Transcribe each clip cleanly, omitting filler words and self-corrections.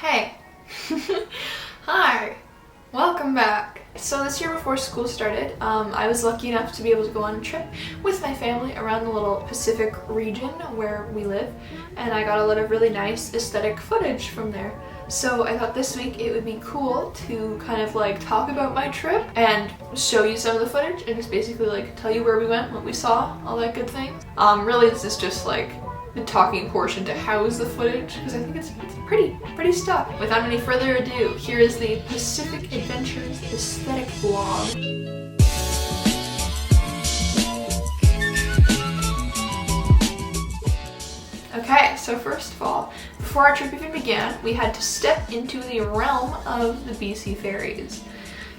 Hey! Hi! Welcome back! So this year before school started, I was lucky enough to be able to go on a trip with my family around the little Pacific region where we live, and I got a lot of really nice aesthetic footage from there. So I thought this week it would be cool to kind of like talk about my trip and show you some of the footage and just basically like tell you where we went, what we saw, all that good things. Really this is just like the talking portion to house the footage because I think it's pretty stuff. Without any further ado, here is the Pacific Adventures aesthetic vlog. Okay, so first of all, before our trip even began, we had to step into the realm of the BC ferries.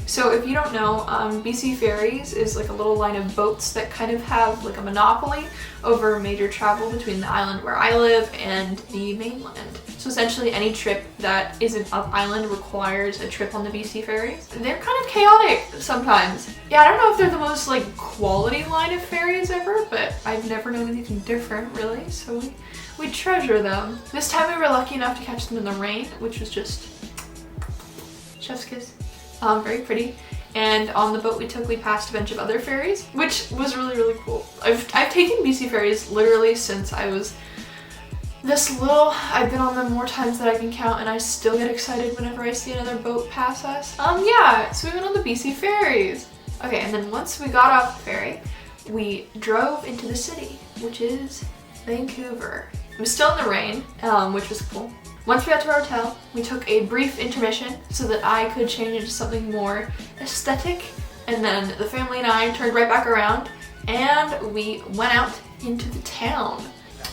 So if you don't know, BC Ferries is like a little line of boats that kind of have like a monopoly over major travel between the island where I live and the mainland. So essentially any trip that isn't up island requires a trip on the BC Ferries. They're kind of chaotic sometimes. Yeah, I don't know if they're the most like quality line of ferries ever, but I've never known anything different really, so we treasure them. This time we were lucky enough to catch them in the rain, which was just chef's kiss. Very pretty. And on the boat we took, we passed a bunch of other ferries, which was really cool. I've taken BC ferries literally since I was this little. I've been on them more times than I can count, and I still get excited whenever I see another boat pass us. Yeah, so we went on the BC ferries. Okay, and then once we got off the ferry, we drove into the city, which is Vancouver. It was still in the rain, which was cool. Once we got to our hotel, we took a brief intermission so that I could change into something more aesthetic, and then the family and I turned right back around and we went out into the town.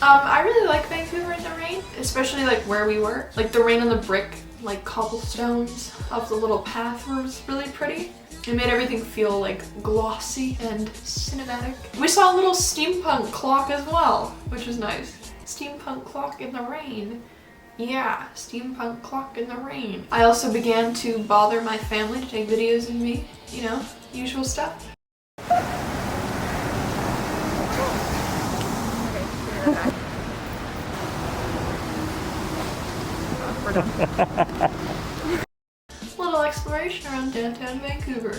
I really like Vancouver in the rain, especially like where we were. Like the rain on the brick, like cobblestones of the little path was really pretty. It made everything feel like glossy and cinematic. We saw a little steampunk clock as well, which was nice. Steampunk clock in the rain. Yeah, steampunk clock in the rain. I also began to bother my family to take videos of me, you know, usual stuff. Little exploration around downtown Vancouver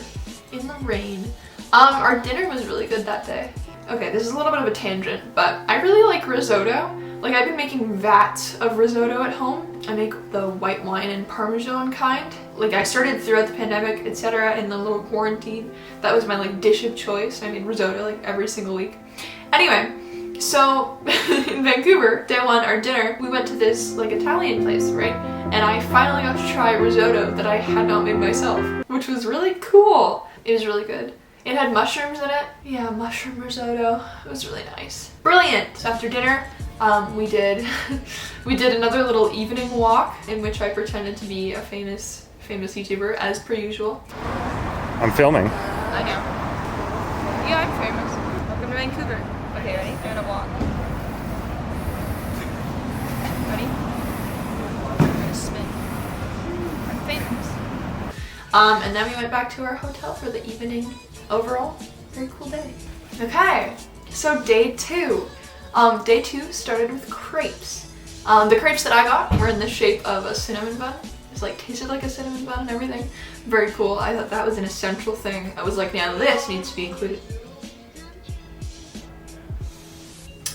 in the rain. Our dinner was really good that day. Okay, this is a little bit of a tangent, but I really like risotto. Like I've been making vats of risotto at home. I make the white wine and Parmesan kind. Like I started throughout the pandemic, etc. in the little quarantine. That was my like dish of choice. I made risotto like every single week. Anyway, so in Vancouver, day one, our dinner, we went to this like Italian place, right? And I finally got to try risotto that I had not made myself, which was really cool. It was really good. It had mushrooms in it. Yeah, mushroom risotto. It was really nice. Brilliant! So after dinner, we did another little evening walk in which I pretended to be a famous YouTuber as per usual. I'm filming. I know. Yeah, I'm famous. Welcome to Vancouver. Okay, ready? I'm gonna walk. Ready? I'm gonna spin. I'm famous. And then we went back to our hotel for the evening. Overall, very cool day. Okay, so day two. Day two started with crepes. The crepes that I got were in the shape of a cinnamon bun. It's like tasted like a cinnamon bun and everything. Very cool. I thought that was an essential thing. I was like, now this needs to be included.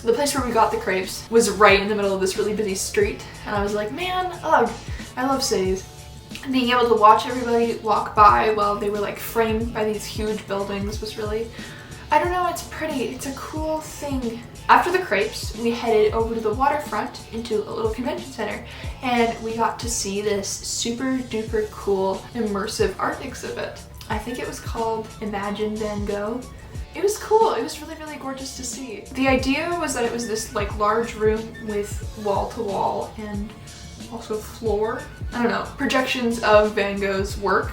The place where we got the crepes was right in the middle of this really busy street, and I was like, man, ugh, I love cities. Being able to watch everybody walk by while they were like framed by these huge buildings was really, I don't know, it's pretty. It's a cool thing. After the crepes, we headed over to the waterfront into a little convention center, and we got to see this super duper cool immersive art exhibit. I think it was called Imagine Van Gogh. It was cool. It was really gorgeous to see. The idea was that it was this like large room with wall to wall and also floor, I don't know, projections of Van Gogh's work,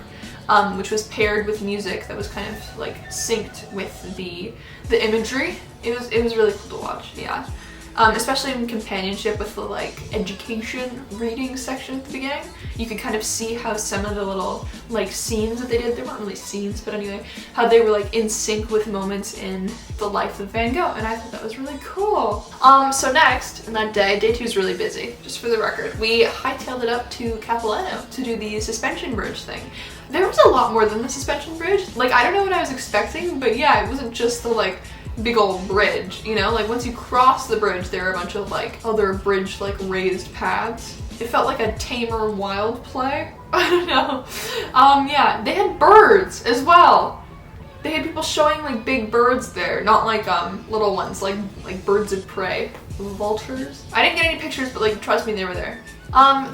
which was paired with music that was kind of like synced with the imagery. It was really cool to watch, yeah. especially in companionship with the like education reading section at the beginning. You could kind of see how some of the little like scenes that they did, they weren't really scenes, but anyway, how they were like in sync with moments in the life of Van Gogh, and I thought that was really cool. So next, in that day 2 is really busy, just for the record. We hightailed it up to Capilano to do the suspension bridge thing. There was a lot more than the suspension bridge. Like, I don't know what I was expecting, but yeah, it wasn't just the like big old bridge, you know? Like once you cross the bridge, there are a bunch of like other bridge like raised paths. It felt like a tamer wild play. I don't know. Yeah, they had birds as well. They had people showing like big birds there, not like little ones, like birds of prey, vultures. I didn't get any pictures, but like trust me, they were there.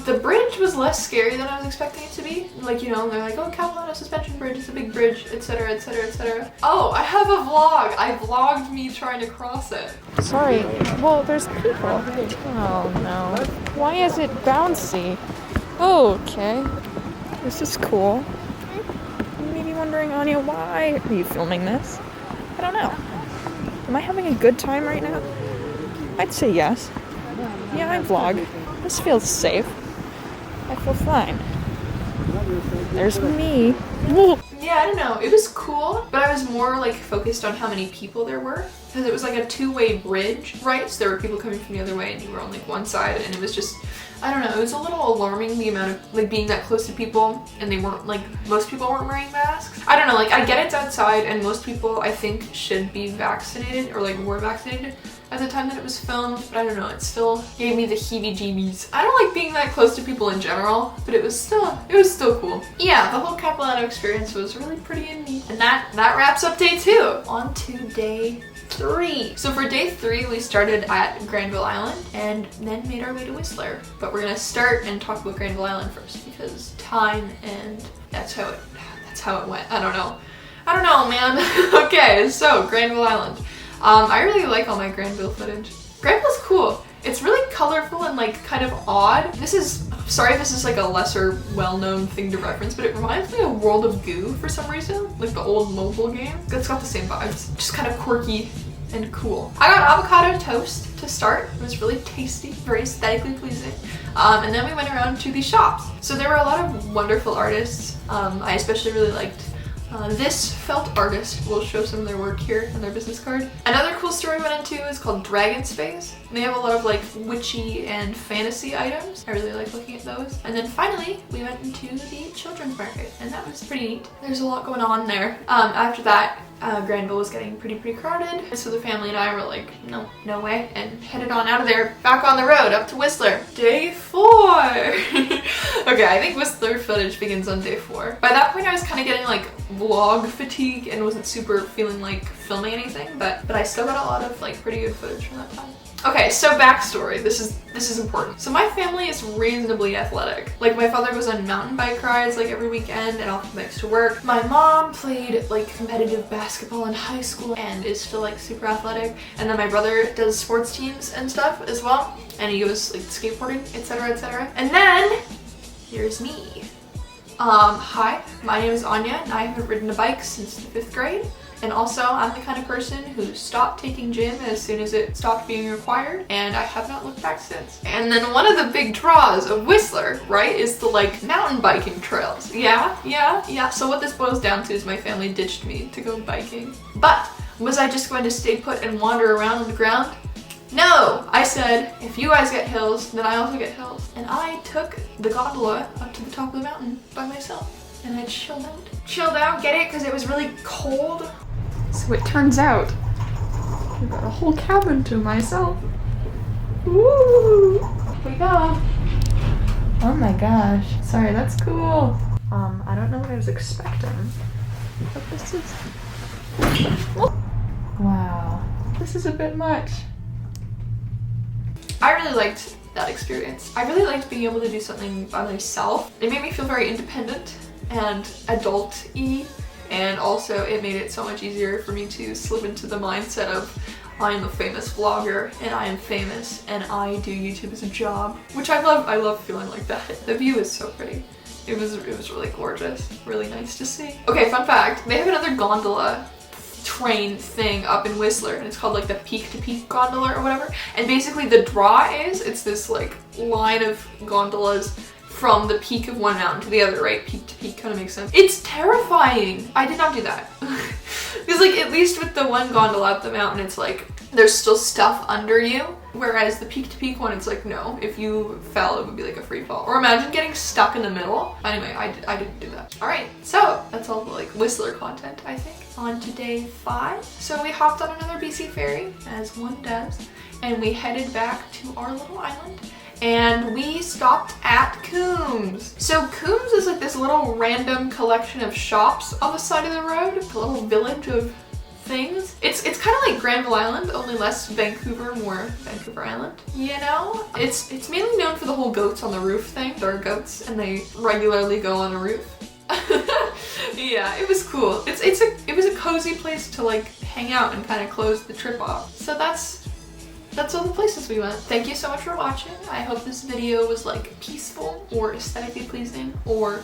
The bridge was less scary than I was expecting it to be. Like, you know, they're like, oh, Capilano suspension bridge, it's a big bridge, etc, etc, etc. Oh, I have a vlog. I vlogged me trying to cross it. Sorry, well, there's people. Oh no. Why is it bouncy? Oh, okay. This is cool. You may be wondering, Anya, why are you filming this? I don't know. Am I having a good time right now? I'd say yes. Yeah, I vlog. This feels safe. I feel fine. There's me. Yeah, I don't know. It was cool, but I was more like focused on how many people there were, because it was like a two-way bridge, right? So there were people coming from the other way and you were on like one side, and it was just, I don't know, it was a little alarming, the amount of like being that close to people, and they weren't like, most people weren't wearing masks. I don't know, like I get it's outside and most people I think should be vaccinated or like were vaccinated at the time that it was filmed, but I don't know, it still gave me the heebie-jeebies. I don't like being that close to people in general, but it was still cool. Yeah, the whole Capilano experience was really pretty and neat. And that wraps up day 2. On to day 3. So for day 3, we started at Granville Island and then made our way to Whistler. But we're gonna start and talk about Granville Island first because time, and that's how it went. I don't know, man. Okay, so Granville Island. I really like all my Granville footage. Granville's cool. It's really colorful and like kind of odd. This is like a lesser well-known thing to reference, but it reminds me of World of Goo for some reason, like the old mobile game. It's got the same vibes, just kind of quirky and cool. I got avocado toast to start. It was really tasty, very aesthetically pleasing. And then we went around to the shops. So there were a lot of wonderful artists. I especially really liked this felt artist. Will show some of their work here on their business card. Another cool store we went into is called Dragon Space. They have a lot of like witchy and fantasy items. I really like looking at those. And then finally, we went into the children's market, and that was pretty neat. There's a lot going on there. After that, Granville was getting pretty crowded, so the family and I were like, no way, and headed on out of there, back on the road, up to Whistler. Day 4! Okay, I think Whistler footage begins on day 4. By that point, I was kind of getting like vlog fatigue and wasn't super feeling like filming anything, but I still got a lot of like pretty good footage from that time. Okay, so backstory. This is important. So my family is reasonably athletic. Like my father goes on mountain bike rides like every weekend and often bikes to work. My mom played like competitive basketball in high school and is still like super athletic. And then my brother does sports teams and stuff as well. And he goes like skateboarding, etc, etc. And then here's me. Hi, my name is Anya and I haven't ridden a bike since the 5th grade. And also, I'm the kind of person who stopped taking gym as soon as it stopped being required, and I have not looked back since. And then one of the big draws of Whistler, right, is the like mountain biking trails. Yeah. So what this boils down to is my family ditched me to go biking. But was I just going to stay put and wander around on the ground? No! I said, if you guys get hills, then I also get hills. And I took the gondola up to the top of the mountain by myself. And I chilled out. Chilled out, get it? Because it was really cold. So it turns out I've got a whole cabin to myself. Woo! Here we go. Oh my gosh. Sorry, that's cool. I don't know what I was expecting, but this is... Wow. This is a bit much. I really liked that experience. I really liked being able to do something by myself. It made me feel very independent and adult-y. And also it made it so much easier for me to slip into the mindset of I am a famous vlogger and I am famous and I do YouTube as a job, which I love feeling like that. The view is so pretty. It was really gorgeous, really nice to see. Okay, fun fact, they have another gondola train thing up in Whistler, and it's called like the Peak to Peak gondola or whatever. And basically the draw is, it's this like line of gondolas from the peak of one mountain to the other, right? Peak to peak kind of makes sense. It's terrifying. I did not do that. Because like at least with the one gondola up the mountain, it's like there's still stuff under you. Whereas the peak to peak one, it's like, no, if you fell, it would be like a free fall. Or imagine getting stuck in the middle. Anyway, I didn't do that. All right, so that's all the like Whistler content, I think. On to day 5. So we hopped on another BC ferry, as one does, and we headed back to our little island. And we stopped at Coombs. So Coombs is like this little random collection of shops on the side of the road, a little village of things. It's kind of like Granville Island, only less Vancouver, more Vancouver Island, you know? It's mainly known for the whole goats on the roof thing. There are goats and they regularly go on a roof. Yeah, it was cool. It was a cozy place to like hang out and kind of close the trip off. So that's all the places we went. Thank you so much for watching. I hope this video was like peaceful or aesthetically pleasing or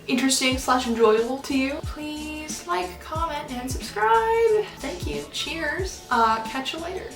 interesting / enjoyable to you. Please like, comment, and subscribe. Thank you. Cheers. Catch you later.